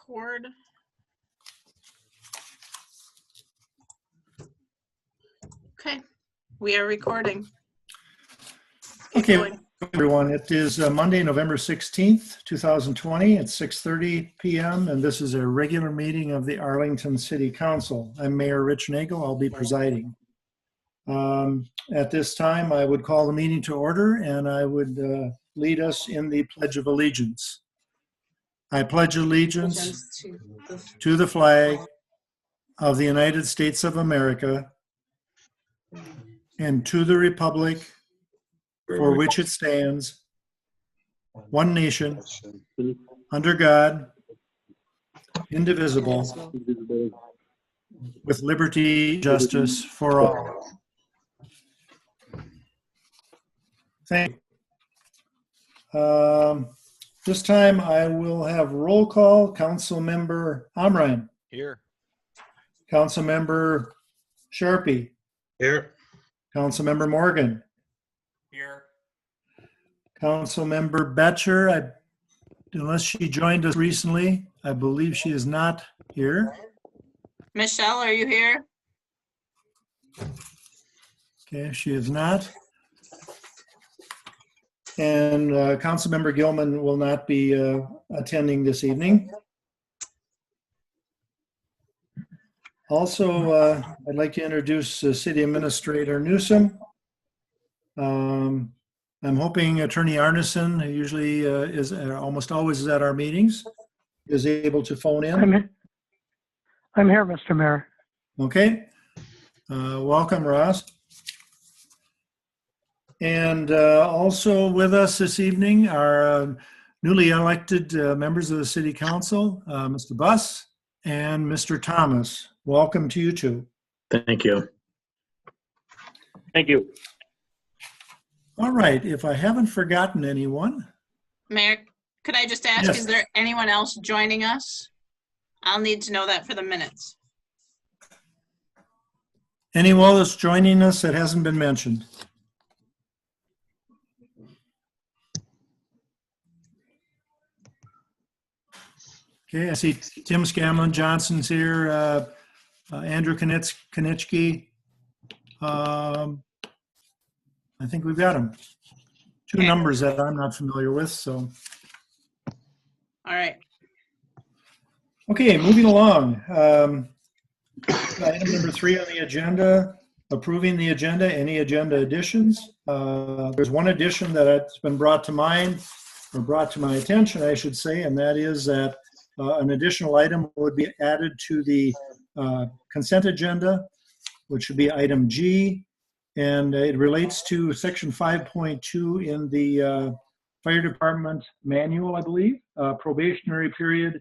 record. Okay, we are recording. Keep Okay, going. everyone, it is Monday, November 16th, 2020 at 6:30 p.m. and this is a regular meeting of the Arlington City Council. I'm Mayor Rich Nagel. I'll be presiding. At this time, I would call the meeting to order and I would lead us in the Pledge of Allegiance. I pledge allegiance to the flag of the United States of America and to the republic for which it stands, one nation, under God, indivisible, with liberty and justice for all. Thank you. This time I will have roll call. Councilmember Amrine. Here. Councilmember Sharpie. Here. Councilmember Morgan. Here. Councilmember Betcher, unless she joined us recently, I believe she is not here. Michelle, are you here? Okay, she is not. And Councilmember Gilman will not be attending this evening. Also, I'd like to introduce City Administrator Newsom. I'm hoping Attorney Arneson, who usually is almost always at our meetings, is able to phone in. I'm here, Mr. Mayor. Okay. Welcome, Ross. And also with us this evening are newly elected members of the City Council, Mr. Buss and Mr. Thomas. Welcome to you two. Thank you. Thank you. All right. If I haven't forgotten anyone. Mayor, could I just ask, Yes. Is there anyone else joining us? I'll need to know that for the minutes. Anyone that's joining us that hasn't been mentioned? Okay, I see Tim Scanlon Johnson's here, Andrew Konitsky. I think we've got them. Two numbers that I'm not familiar with, so. All right. Okay, moving along. Item number 3 on the agenda, approving the agenda, any agenda additions. There's one addition that's been brought to mind, or brought to my attention, I should say, and that is that an additional item would be added to the consent agenda, which would be item G, and it relates to section 5.2 in the fire department manual, I believe. Probationary period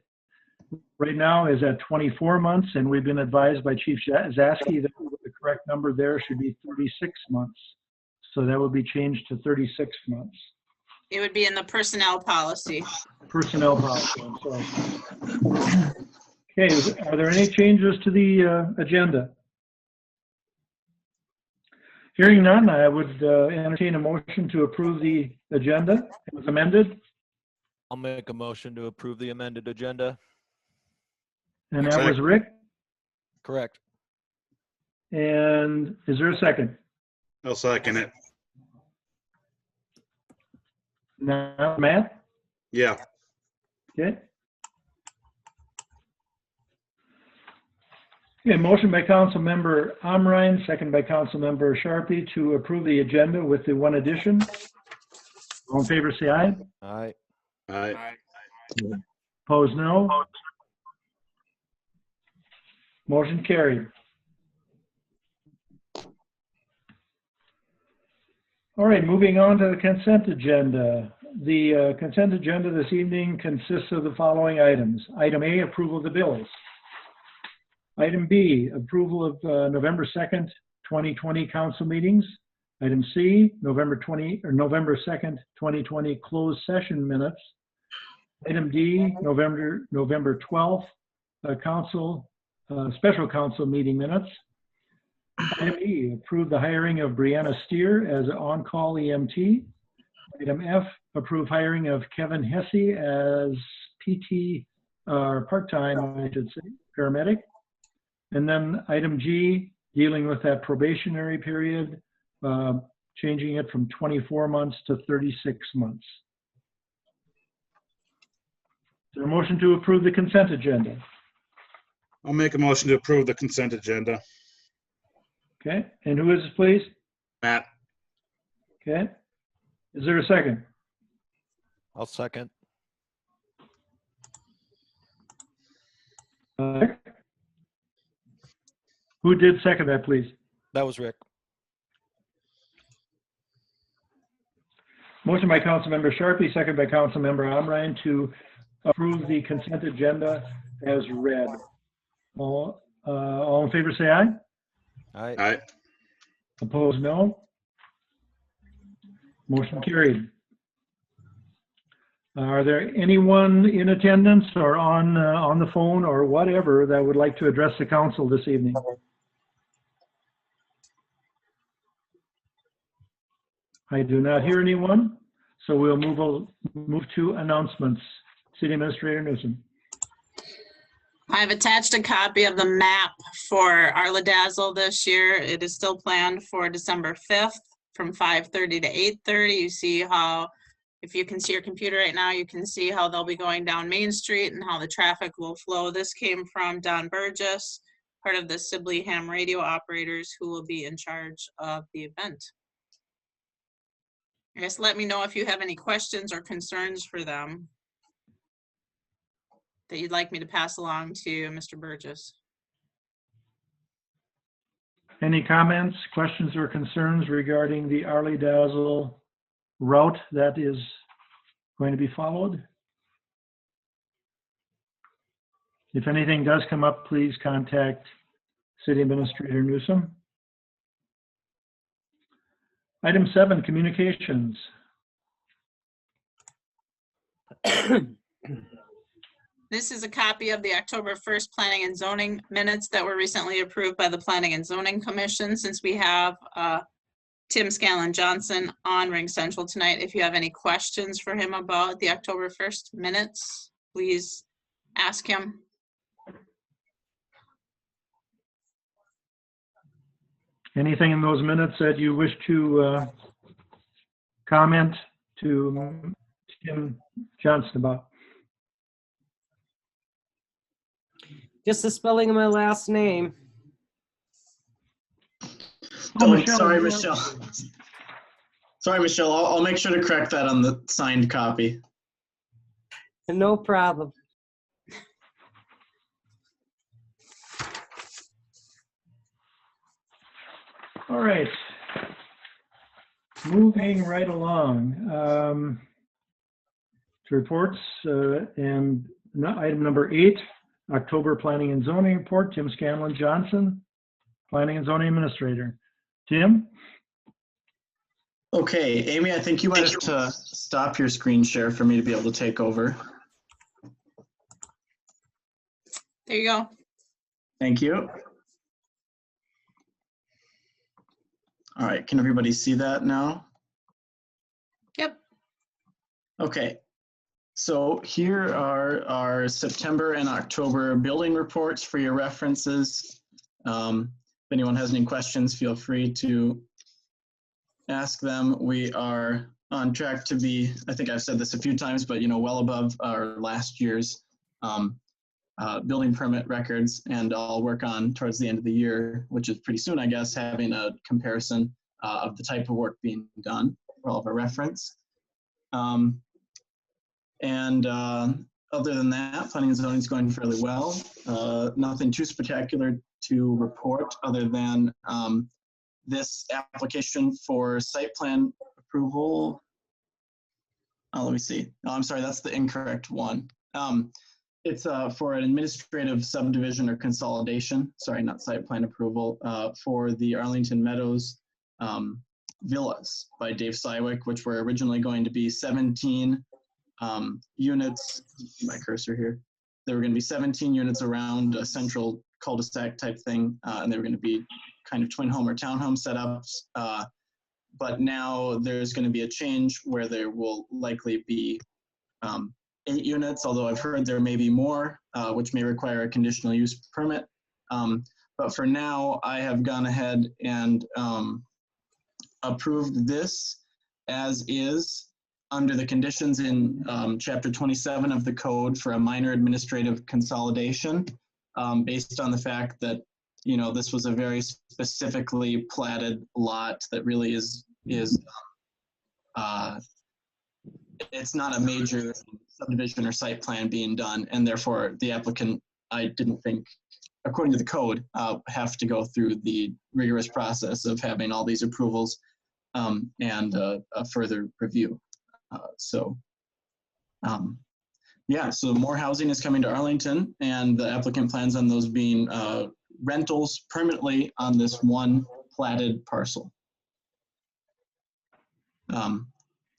right now is at 24 months, and we've been advised by Chief Zaski that the correct number there should be 36 months. So that would be changed to 36 months. It would be in the personnel policy. Personnel policy, I'm sorry. Okay, are there any changes to the agenda? Hearing none, I would entertain a motion to approve the agenda as amended. I'll make a motion to approve the amended agenda. And that was Rick. Correct. And is there a second? I'll second it. Now, Matt? Yeah. Okay. Okay, motion by Council Member Amrine, second by Council Member Sharpie to approve the agenda with the one addition. All in favor, say aye. Aye. Aye. Opposed, no. Motion carried. All right, moving on to the consent agenda. The consent agenda this evening consists of the following items. Item A, approval of the bills. Item B, approval of November 2nd, 2020 council meetings. Item C, November 2nd, 2020 closed session minutes. Item D, November 12th, special council meeting minutes. Item E, approve the hiring of Brianna Steer as on-call EMT. Item F, approve hiring of Kevin Hesse as PT or part-time, I should say, paramedic. And then item G, dealing with that probationary period, changing it from 24 months to 36 months. Is there a motion to approve the consent agenda? I'll make a motion to approve the consent agenda. Okay, and who is this, please? Matt? Okay, is there a second? I'll second. Who did second that, please? That was Rick. Motion by Councilmember Sharpie, second by Councilmember Omrine to approve the consent agenda as read. All in favor say aye. Aye. Aye. Opposed, no. Motion carried. Are there anyone in attendance or on the phone or whatever that would like to address the council this evening? I do not hear anyone, so we'll move to announcements. City Administrator Newsom. I've attached a copy of the map for Arlington this year. It is still planned for December 5th from 5:30 to 8:30. You see how, if you can see your computer right now, you can see how they'll be going down Main Street and how the traffic will flow. This came from Don Burgess, part of the Sibley Ham radio operators who will be in charge of the event. I guess let me know if you have any questions or concerns for them that you'd like me to pass along to Mr. Burgess. Any comments, questions, or concerns regarding the Arlington route that is going to be followed? If anything does come up, please contact City Administrator Newsom. Item 7, communications. This is a copy of the October 1st Planning and Zoning minutes that were recently approved by the Planning and Zoning Commission. Since we have Tim Scanlon Johnson on RingCentral tonight, if you have any questions for him about the October 1st minutes, please ask him. Anything in those minutes that you wish to comment to Tim Johnson about? Just the spelling of my last name. Sorry, Michelle. Sorry, Michelle. I'll make sure to correct that on the signed copy. No problem. All right. Moving right along to reports and item number 8, October Planning and Zoning Report, Tim Scanlon Johnson, Planning and Zoning Administrator. Tim? Okay, Amy, I think you might have to stop your screen share for me to be able to take over. There you go. Thank you. All right, can everybody see that now? Yep. Okay, so here are our September and October building reports for your references. If anyone has any questions, feel free to ask them. We are on track to be, I think I've said this a few times, but well above our last year's building permit records, and I'll work on towards the end of the year, which is pretty soon, I guess, having a comparison of the type of work being done for all of our reference. Other than that, planning and zoning is going fairly well. Nothing too spectacular to report other than this application for site plan approval. Oh, let me see. Oh, I'm sorry, that's the incorrect one. It's for an administrative subdivision or consolidation. Sorry, not site plan approval, for the Arlington Meadows villas by Dave Sywick, which were originally going to be 17 units. My cursor here. There were going to be 17 units around a central cul-de-sac type thing, and they were going to be kind of twin home or townhome setups. But now there's going to be a change where there will likely be 8 units, although I've heard there may be more, which may require a conditional use permit. But for now, I have gone ahead and approved this as is under the conditions in Chapter 27 of the code for a minor administrative consolidation, based on the fact that, you know, this was a very specifically platted lot that really is it's not a major subdivision or site plan being done, and therefore the applicant, I didn't think, according to the code, have to go through the rigorous process of having all these approvals and a further review. Yeah, so more housing is coming to Arlington, and the applicant plans on those being rentals permanently on this one platted parcel.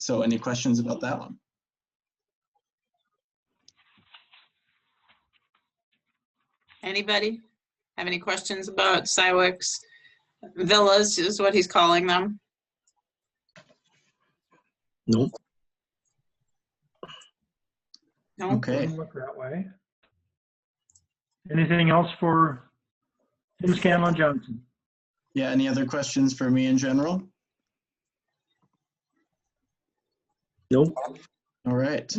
So any questions about that one? Anybody have any questions about Cywick's villas is what he's calling them? Nope. No? Okay. Doesn't look that way. Anything else for Tim Scanlon Johnson? Yeah, any other questions for me in general? Nope. All right,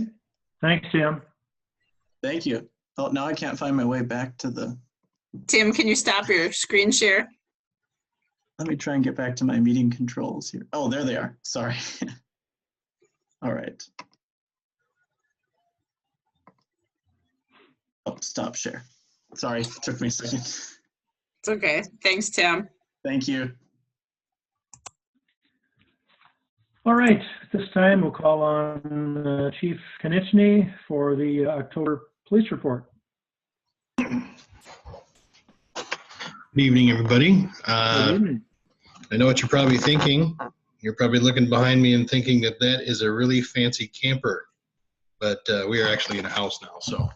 Thanks, Tim. thank you. Oh, now I can't find my way back to the, Tim, can you stop your screen share? let me try and get back to my meeting controls here. Oh, there they are, sorry. All right. Oh, stop share. Sorry, took me a second. It's okay. Thanks, Tim. Thank you. All right, at this time we'll call on Chief Konieczny for the October police report. Good evening, everybody. Good evening. I know what you're probably thinking. You're probably looking behind me and thinking that that is a really fancy camper, but we are actually in a house now. So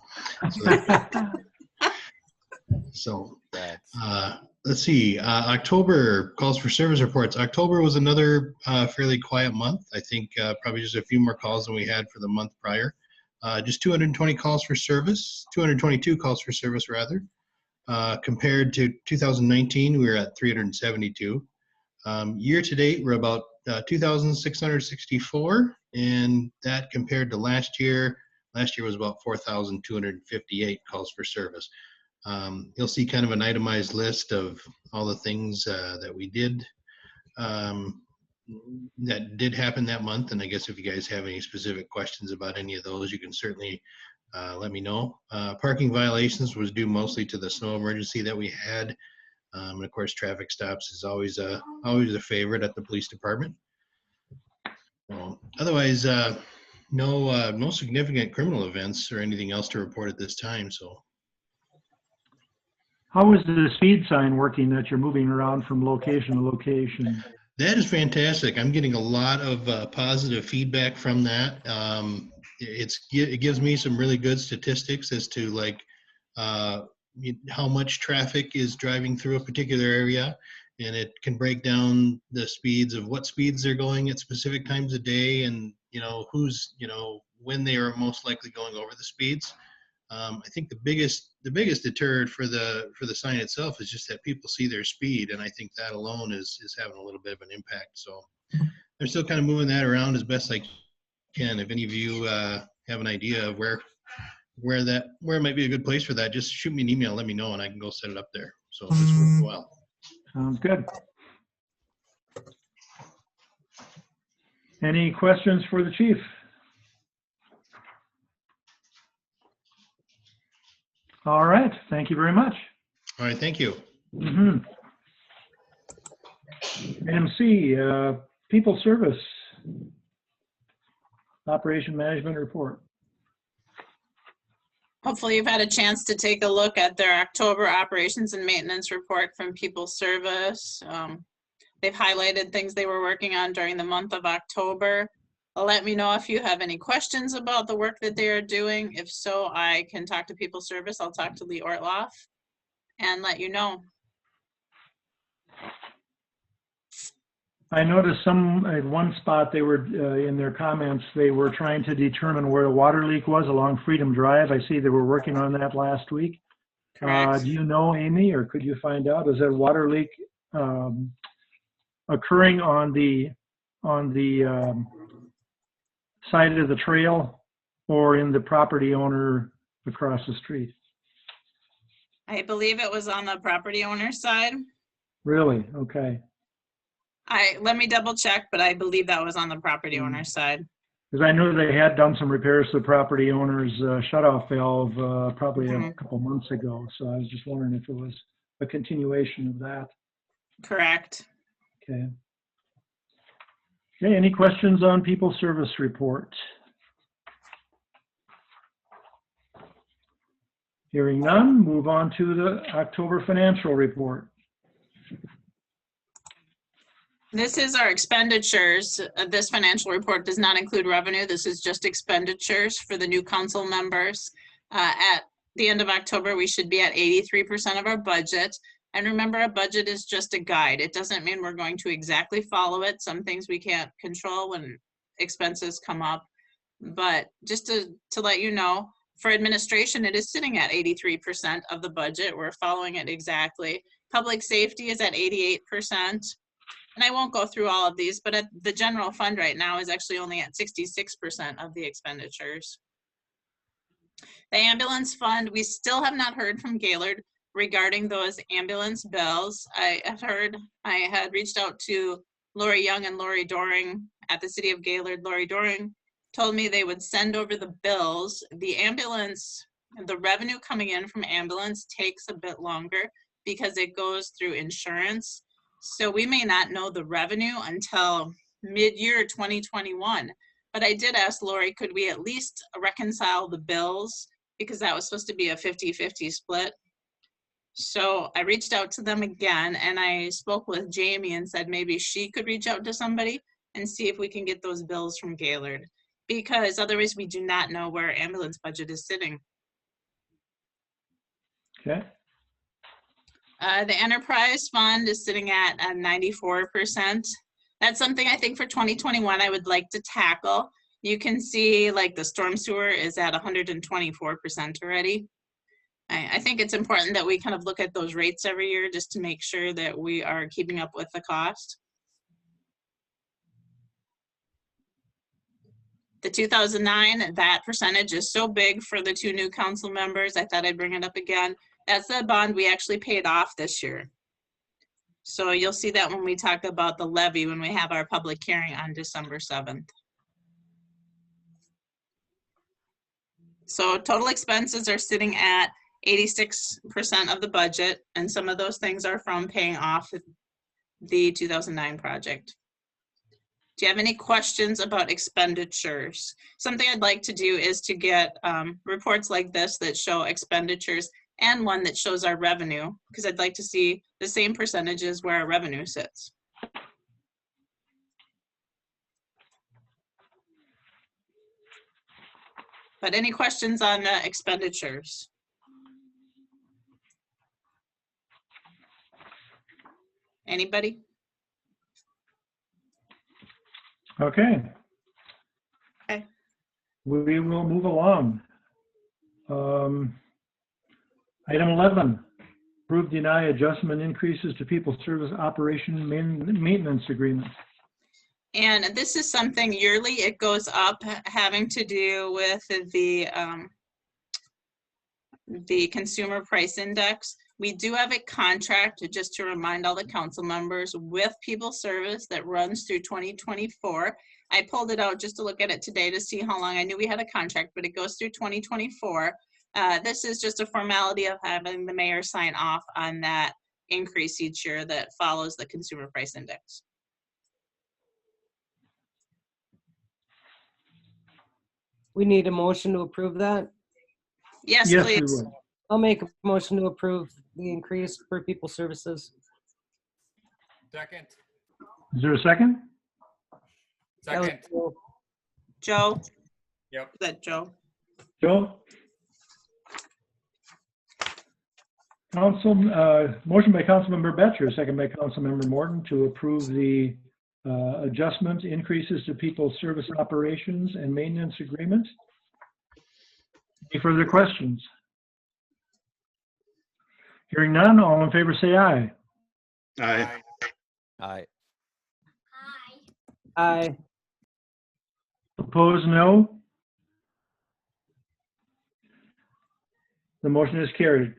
let's see. October calls for service reports. October was another fairly quiet month. I think probably just a few more calls than we had for the month prior. Just 220 calls for service, 222 calls for service rather. Compared to 2019, we were at 372. Year to date, we're about 2,664, and that compared to last year was about 4,258 calls for service. You'll see kind of an itemized list of all the things that we did, that did happen that month. And I guess if you guys have any specific questions about any of those, you can certainly let me know. Parking violations was due mostly to the snow emergency that we had. And of course, traffic stops is always a favorite at the police department. Otherwise, no significant criminal events or anything else to report at this time. So. How is the speed sign working that you're moving around from location to location? That is fantastic. I'm getting a lot of positive feedback from that. It gives me some really good statistics as to like how much traffic is driving through a particular area, and it can break down the speeds of what speeds they're going at specific times of day, and who's when they are most likely going over the speeds. I think the biggest deterrent for the sign itself is just that people see their speed, and I think that alone is having a little bit of an impact. So I'm still kind of moving that around as best I can. If any of you have an idea of where it might be a good place for that, just shoot me an email, let me know, and I can go set it up there. So if it's worthwhile. Sounds good. Any questions for the chief? All right, thank you very much. All right, thank you. Item C, people service operation management report. Hopefully you've had a chance to take a look at their October operations and maintenance report from People Service. They've highlighted things they were working on during the month of October. Let me know if you have any questions about the work that they are doing. If so, I can talk to People Service. I'll talk to Lee Ortloff and let you know. I noticed some, at one spot, they were, in their comments, they were trying to determine where a water leak was along Freedom Drive. I see they were working on that last week. Correct. Do you know, Amy, or could you find out, is that water leak occurring on the side of the trail or in the property owner across the street? I believe it was on the property owner's side. Really? Okay. Let me double check, but I believe that was on the property Mm. owner's side. Because I knew they had done some repairs to the property owner's shutoff valve probably a Mhm. couple months ago. So I was just wondering if it was a continuation of that. Correct. Okay. Okay, any questions on people service report? Hearing none, move on to the October financial report. This is our expenditures. This financial report does not include revenue. This is just expenditures for the new council members. At the end of October, we should be at 83% of our budget. And remember, a budget is just a guide. It doesn't mean we're going to exactly follow it. Some things we can't control when expenses come up. But just to let you know, for administration, it is sitting at 83% of the budget. We're following it exactly. Public safety is at 88%. And I won't go through all of these, but the general fund right now is actually only at 66% of the expenditures. The ambulance fund, we still have not heard from Gaylord regarding those ambulance bills. I had reached out to Lori Young and Lori Doring at the City of Gaylord. Lori Doring told me they would send over the bills. The ambulance, the revenue coming in from ambulance takes a bit longer because it goes through insurance. So we may not know the revenue until mid-year 2021. But I did ask Lori, could we at least reconcile the bills? Because that was supposed to be a 50-50 split. So I reached out to them again, and I spoke with Jamie and said maybe she could reach out to somebody and see if we can get those bills from Gaylord. Because otherwise we do not know where our ambulance budget is sitting. Okay. The enterprise fund is sitting at 94%. That's something I think for 2021 I would like to tackle. You can see like the storm sewer is at 124% already. I think it's important that we kind of look at those rates every year just to make sure that we are keeping up with the cost. The 2009, that percentage is so big for the two new council members. I thought I'd bring it up again. That's the bond we actually paid off this year. So you'll see that when we talk about the levy, when we have our public hearing on December 7th. So total expenses are sitting at 86% of the budget, and some of those things are from paying off the 2009 project. Do you have any questions about expenditures? Something I'd like to do is to get reports like this that show expenditures and one that shows our revenue, because I'd like to see the same percentages where our revenue sits. But any questions on expenditures? Anybody? Okay. Okay. We will move along. Item 11, approve, deny adjustment increases to people service operation maintenance agreement. And this is something yearly, it goes up, having to do with the consumer price index. We do have a contract, just to remind all the council members, with People Service that runs through 2024. I pulled it out just to look at it today to see how long. I knew we had a contract, but it goes through 2024. This is just a formality of having the mayor sign off on that increase each year that follows the consumer price index. We need a motion to approve that. Yes, Yes, we please. would. I'll make a motion to approve the increase for people services. Second. Is there a second? That was Second. cool. Joe? Yep. Is that Joe? Joe? Motion by Councilmember Betcher, second by Councilmember Morton to approve the adjustment, increases to people's service operations and maintenance agreement. Any further questions? Hearing none, all in favor say aye. Aye. Aye. Aye. Opposed, no. The motion is carried.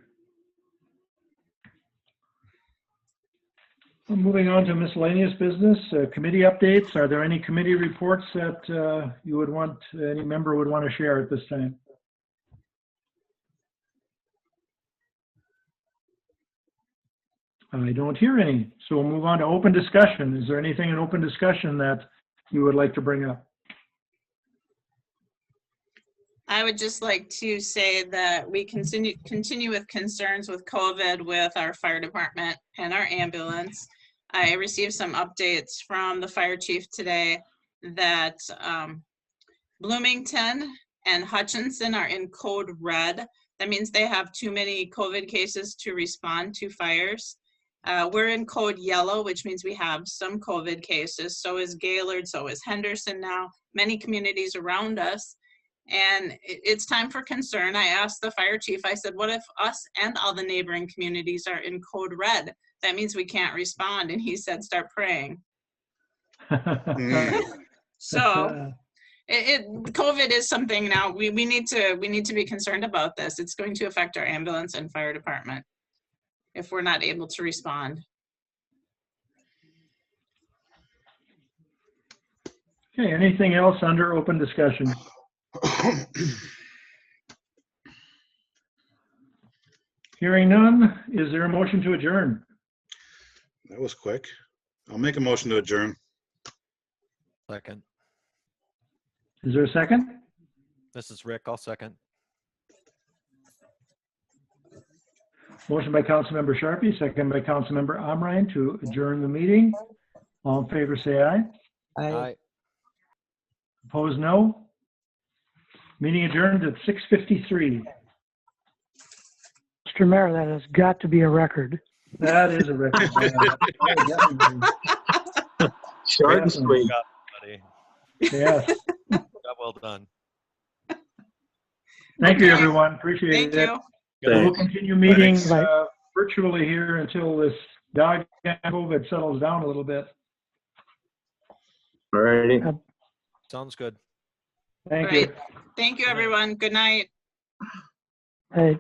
Moving on to miscellaneous business, committee updates. Are there any committee reports that you would want, any member would want to share at this time? I don't hear any, so we'll move on to open discussion. Is there anything in open discussion that you would like to bring up? I would just like to say that we continue with concerns with COVID with our fire department and our ambulance. I received some updates from the fire chief today that Bloomington and Hutchinson are in code red. That means they have too many COVID cases to respond to fires. We're in code yellow, which means we have some COVID cases. So is Gaylord, so is Henderson now, many communities around us. And it's time for concern. I asked the fire chief, I said, what if us and all the neighboring communities are in code red? That means we can't respond. And he said, start praying. So COVID is something now we need to be concerned about this. It's going to affect our ambulance and fire department if we're not able to respond. Okay, anything else under open discussion? Hearing none, is there a motion to adjourn? That was quick. I'll make a motion to adjourn. Second. Is there a second? This is Rick. I'll second. Motion by Councilmember Sharpie, second by Councilmember Omrine to adjourn the meeting. All in favor, say aye. Aye. Opposed, no. Meeting adjourned at 6:53. Mr. Mayor, that has got to be a record. That is a record. Short and sweet. Buddy. Yes. Job well done. Thank you, Okay. everyone. Appreciate Thank it. you. We'll continue meeting Thanks. virtually here until this dog COVID settles down a little bit. All righty. Sounds good. Thank Right. you. Thank you, everyone. Good night. Hey.